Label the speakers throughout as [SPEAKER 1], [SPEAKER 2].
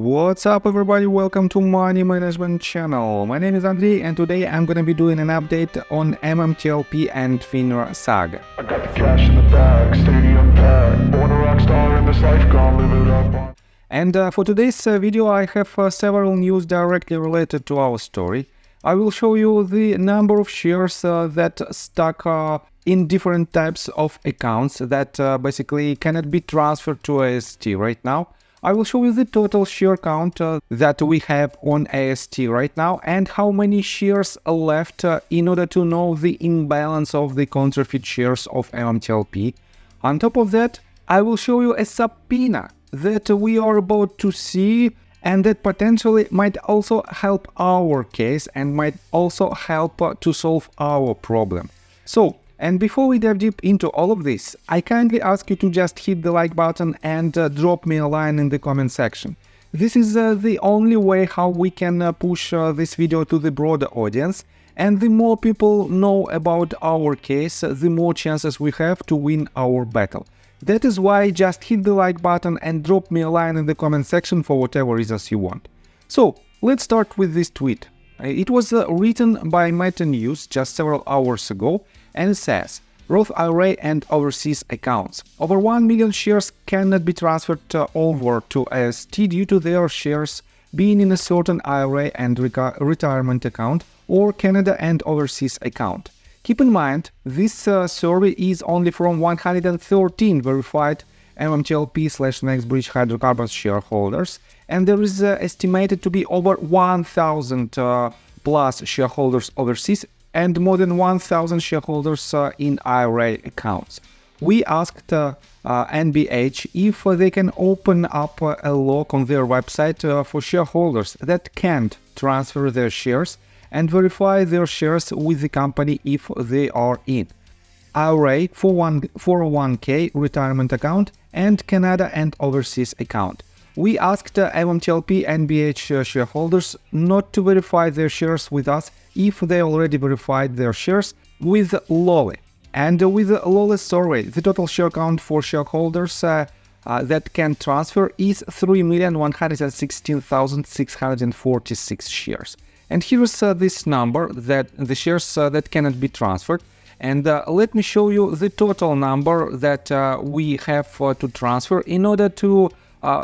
[SPEAKER 1] What's up everybody, welcome to Money Management channel. My name is Andrei and today I'm gonna be doing an update on MMTLP and FINRA saga.
[SPEAKER 2] I got the cash in the bag, stadium packed, born a rock star in this life, gonna live it up on.
[SPEAKER 1] And for today's video I have several news directly related to our story. I will show you the number of shares that stuck in different types of accounts that basically cannot be transferred to AST right now. I will show you the total share count that we have on AST right now and how many shares are left in order to know the imbalance of the counterfeit shares of MMTLP. On top of that, I will show you a subpoena that we are about to see and that potentially might also help our case and might also help to solve our problem. So, and before we dive deep into all of this, I kindly ask you to just hit the like button and drop me a line in the comment section. This is the only way how we can push this video to the broader audience, and the more people know about our case, the more chances we have to win our battle. That is why just hit the like button and drop me a line in the comment section for whatever reasons you want. So, let's start with this tweet. It was written by Meta News just several hours ago, and it says, Roth IRA and overseas accounts. Over 1 million shares cannot be transferred over to AST due to their shares being in a certain IRA and retirement account or Canada and overseas account. Keep in mind, this survey is only from 113 verified MMTLP/NextBridge hydrocarbons shareholders, and there is estimated to be over 1,000 plus shareholders overseas and more than 1,000 shareholders in IRA accounts. We asked NBH if they can open up a log on their website for shareholders that can't transfer their shares and verify their shares with the company if they are in IRA, 401k retirement account, and Canada and overseas account. We asked MMTLP NBH shareholders not to verify their shares with us if they already verified their shares with Lolly. And with the Lolly survey, the total share count for shareholders that can transfer is 3,116,646 shares. And here's this number, that the shares that cannot be transferred. And let me show you the total number that we have to transfer in order to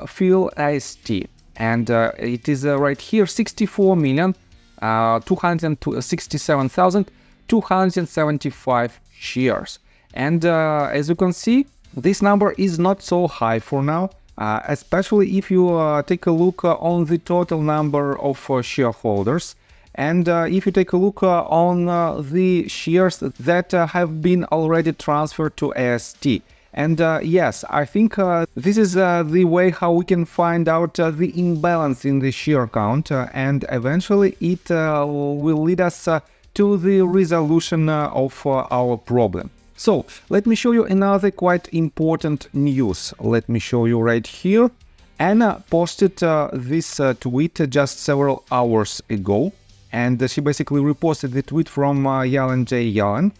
[SPEAKER 1] fill AST. And it is right here, 64,267,275 shares. And as you can see, this number is not so high for now, especially if you take a look on the total number of shareholders. And if you take a look on the shares that have been already transferred to AST. And yes, I think this is the way how we can find out the imbalance in the share count, and eventually it will lead us to the resolution of our problem. So, let me show you another quite important news. Let me show you right here. Anna posted this tweet just several hours ago, and she basically reposted the tweet from Yellen J. Yellen.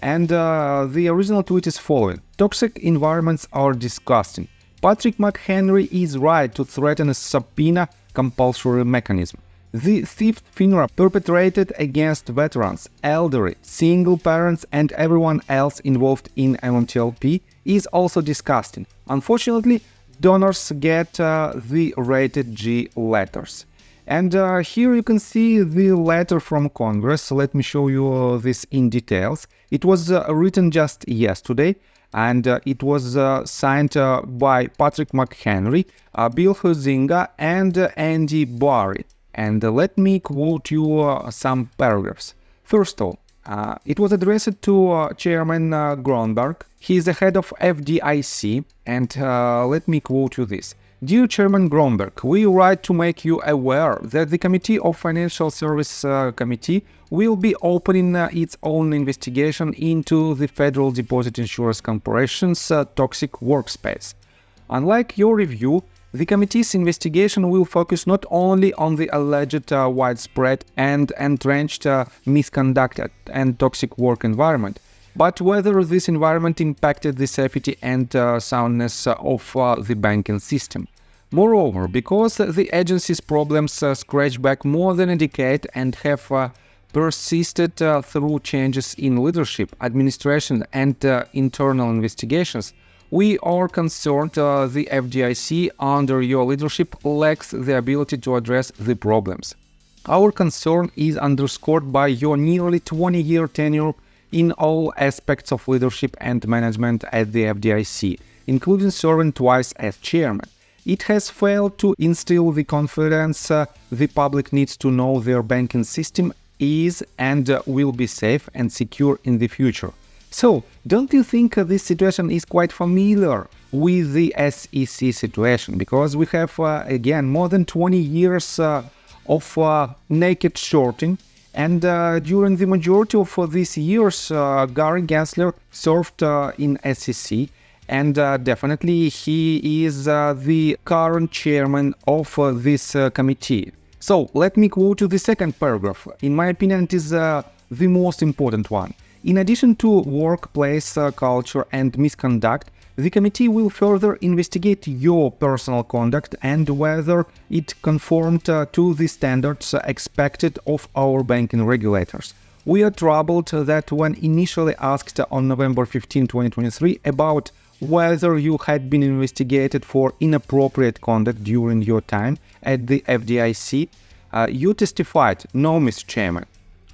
[SPEAKER 1] And the original tweet is following. Toxic environments are disgusting. Patrick McHenry is right to threaten a subpoena compulsory mechanism. The theft FINRA perpetrated against veterans, elderly, single parents and everyone else involved in MMTLP is also disgusting. Unfortunately, donors get the rated G letters. And here you can see the letter from Congress. Let me show you this in details. It was written just yesterday, and it was signed by Patrick McHenry, Bill Huizenga, and Andy Barry. And let me quote you some paragraphs. First of all, it was addressed to Chairman Gronberg. He is the head of FDIC, and let me quote you this. Dear Chairman Gronberg, we write to make you aware that the Committee of Financial Service Committee will be opening its own investigation into the Federal Deposit Insurance Corporation's toxic workspace. Unlike your review, the committee's investigation will focus not only on the alleged widespread and entrenched misconduct and toxic work environment, but whether this environment impacted the safety and soundness of the banking system. Moreover, because the agency's problems stretch back more than a decade and have persisted through changes in leadership, administration, and internal investigations, we are concerned the FDIC under your leadership lacks the ability to address the problems. Our concern is underscored by your nearly 20-year tenure in all aspects of leadership and management at the FDIC, including serving twice as chairman. It has failed to instill the confidence the public needs to know their banking system is and will be safe and secure in the future. So, don't you think this situation is quite familiar with the SEC situation? Because we have, again, more than 20 years of naked shorting, and during the majority of these years, Gary Gensler served in SEC, and definitely he is the current chairman of this committee. So let me quote you the second paragraph. In my opinion, it is the most important one. In addition to workplace culture and misconduct, the committee will further investigate your personal conduct and whether it conformed to the standards expected of our banking regulators. We are troubled that when initially asked on November 15, 2023 about whether you had been investigated for inappropriate conduct during your time at the FDIC, you testified, "No, Mr. Chairman."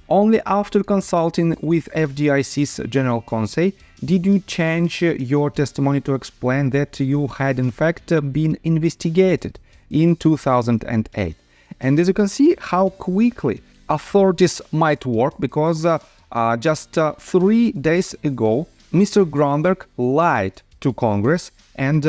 [SPEAKER 1] Only after consulting with FDIC's General Counsel did you change your testimony to explain that you had in fact been investigated in 2008. And as you can see how quickly authorities might work, because just 3 days ago, Mr. Gromberg lied to Congress, and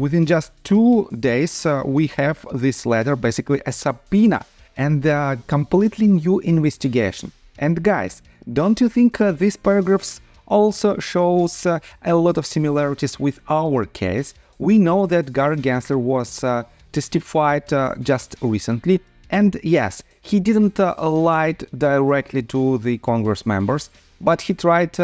[SPEAKER 1] within just 2 days we have this letter, basically a subpoena, and a completely new investigation. And guys, don't you think these paragraphs also shows a lot of similarities with our case? We know that Gary Gensler was testified just recently, and yes, he didn't lie directly to the Congress members, but he tried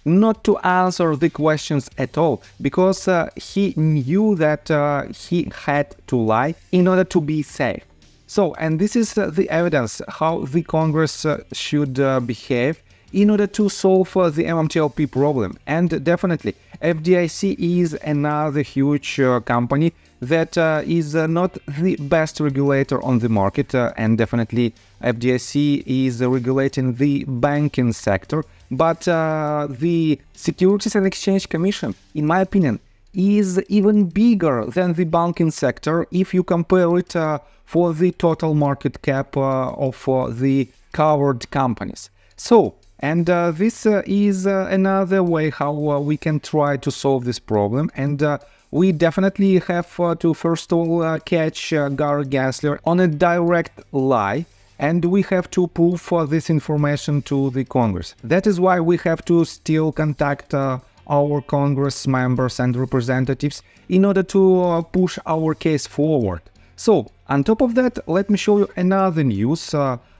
[SPEAKER 1] not to answer the questions at all, because he knew that he had to lie in order to be safe. So, and this is the evidence how the Congress should behave in order to solve the MMTLP problem. And definitely, FDIC is another huge company that is not the best regulator on the market, and definitely FDIC is regulating the banking sector. But the Securities and Exchange Commission, in my opinion, is even bigger than the banking sector if you compare it for the total market cap of the covered companies. So, and this is another way how we can try to solve this problem, and we definitely have to first of all catch Gary Gensler on a direct lie, and we have to prove this information to the Congress. That is why we have to still contact our Congress members and representatives in order to push our case forward. So, on top of that, let me show you another news.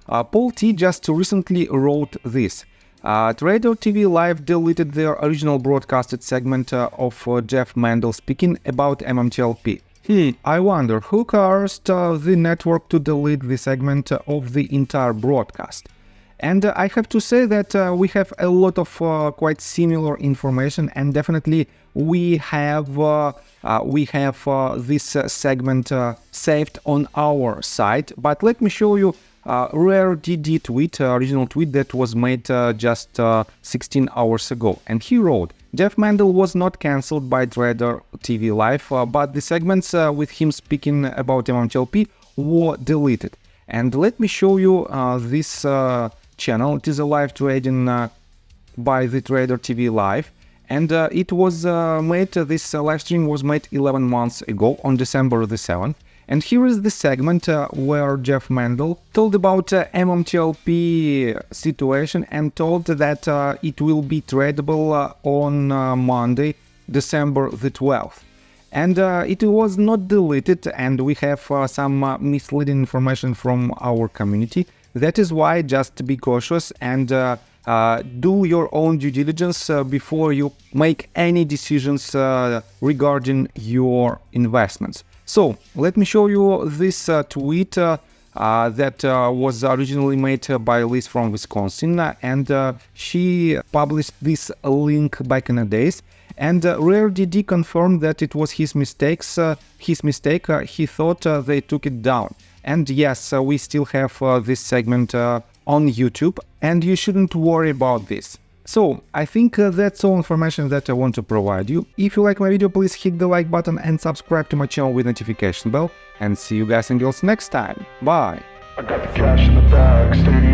[SPEAKER 1] Paul T just recently wrote this. Trader TV Live deleted their original broadcasted segment of Jeff Mandel speaking about MMTLP. I wonder who caused the network to delete the segment of the entire broadcast. And I have to say that we have a lot of quite similar information, and definitely we have this segment saved on our site. But let me show you rare DD tweet, original tweet that was made just 16 hours ago. And he wrote, Jeff Mandel was not cancelled by Trader TV Live, but the segments with him speaking about MMTLP were deleted. And let me show you this channel. It is a live trading by the Trader TV Live, and it was made, this live stream was made 11 months ago on December the 7th. And here is the segment where Jeff Mandel told about MMTLP situation and told that it will be tradable on Monday, December the 12th. And it was not deleted, and we have some misleading information from our community. That is why just be cautious and do your own due diligence before you make any decisions regarding your investments. So let me show you this tweet that was originally made by Liz from Wisconsin, and she published this link back in the days. And Rare DD confirmed that it was his mistake. He thought they took it down. And yes, we still have this segment on YouTube, and you shouldn't worry about this. So I think that's all information that I want to provide you. If you like my video, please hit the like button and subscribe to my channel with notification bell. And see you guys and girls next time. Bye!
[SPEAKER 2] I got the cash in the bag, stadium.